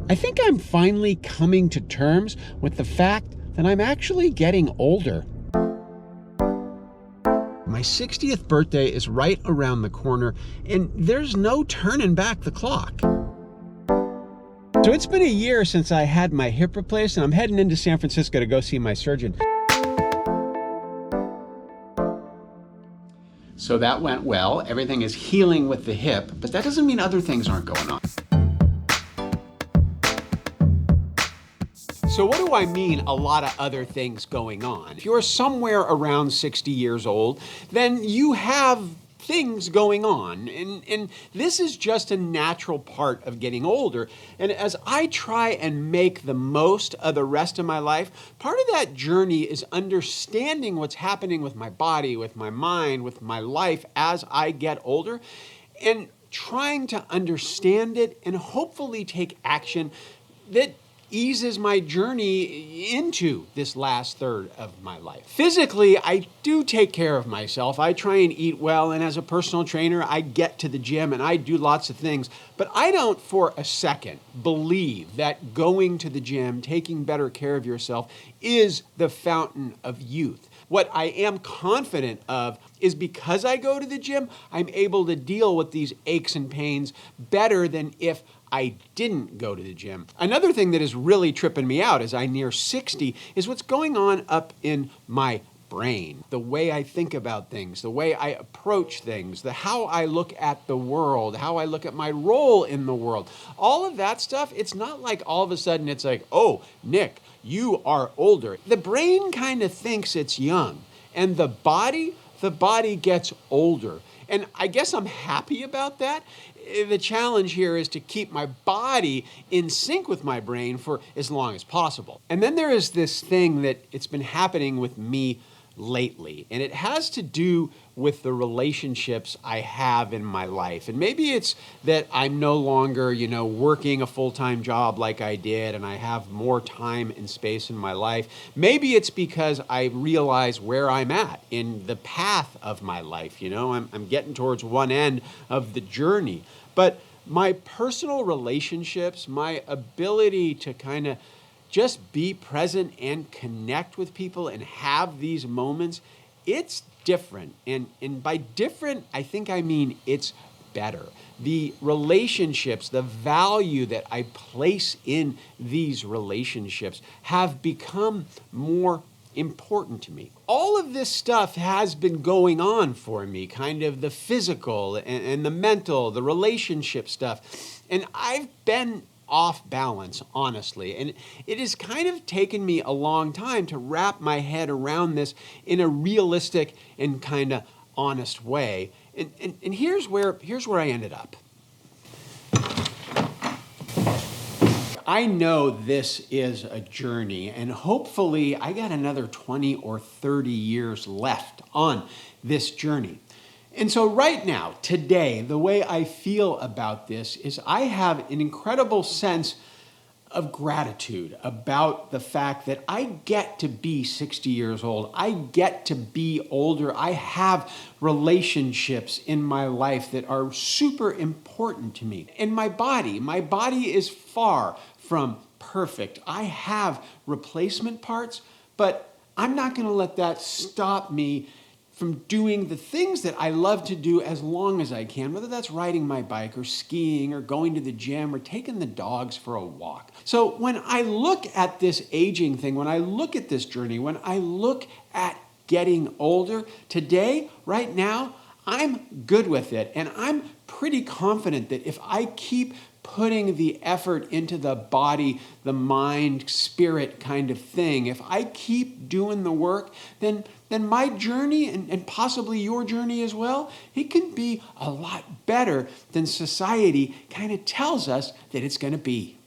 I think I'm finally coming to terms with the fact that I'm actually getting older. My 60th birthday is right around the corner, and there's no turning back the clock. So it's been a year since I had my hip replaced, and I'm heading into San Francisco to go see my surgeon. So that went well. Everything is healing with the hip, but that doesn't mean other things aren't going on. So what do I mean, a lot of other things going on? If you're somewhere around 60 years old, then you have things going on. And this is just a natural part of getting older. And as I try and make the most of the rest of my life, part of that journey is understanding what's happening with my body, with my mind, with my life as I get older, and trying to understand it and hopefully take action that eases my journey into this last third of my life. Physically, I do take care of myself. I try and eat well, and as a personal trainer, I get to the gym and I do lots of things. But I don't for a second believe that going to the gym, taking better care of yourself, is the fountain of youth. What I am confident of is because I go to the gym, I'm able to deal with these aches and pains better than if I didn't go to the gym. Another thing that is really tripping me out as I near 60 is what's going on up in my brain. The way I think about things, the way I approach things, how I look at the world, how I look at my role in the world. All of that stuff, it's not like all of a sudden it's like, oh, Nick, you are older. The brain kind of thinks it's young, and the body gets older. And I guess I'm happy about that. The challenge here is to keep my body in sync with my brain for as long as possible. And then there is this thing that it's been happening with me lately, and it has to do with the relationships I have in my life. And maybe it's that I'm no longer, working a full-time job like I did, and I have more time and space in my life. Maybe it's because I realize where I'm at in the path of my life. I'm getting towards one end of the journey. But my personal relationships, my ability to kind of just be present and connect with people and have these moments, it's different. And by different, I think I mean it's better. The relationships, the value that I place in these relationships have become more important to me. All of this stuff has been going on for me, kind of the physical and the mental, the relationship stuff. And I've been off balance, honestly. And it has kind of taken me a long time to wrap my head around this in a realistic and kind of honest way. And here's where I ended up. I know this is a journey, and hopefully I got another 20 or 30 years left on this journey. And so right now, today, the way I feel about this is I have an incredible sense of gratitude about the fact that I get to be 60 years old. I get to be older. I have relationships in my life that are super important to me. And my body is far from perfect. I have replacement parts, but I'm not going to let that stop me from doing the things that I love to do as long as I can, whether that's riding my bike or skiing or going to the gym or taking the dogs for a walk. So when I look at this aging thing, when I look at this journey, when I look at getting older, today, right now, I'm good with it. And I'm pretty confident that if I keep putting the effort into the body, the mind, spirit kind of thing, if I keep doing the work, then my journey and possibly your journey as well, it can be a lot better than society kind of tells us that it's going to be.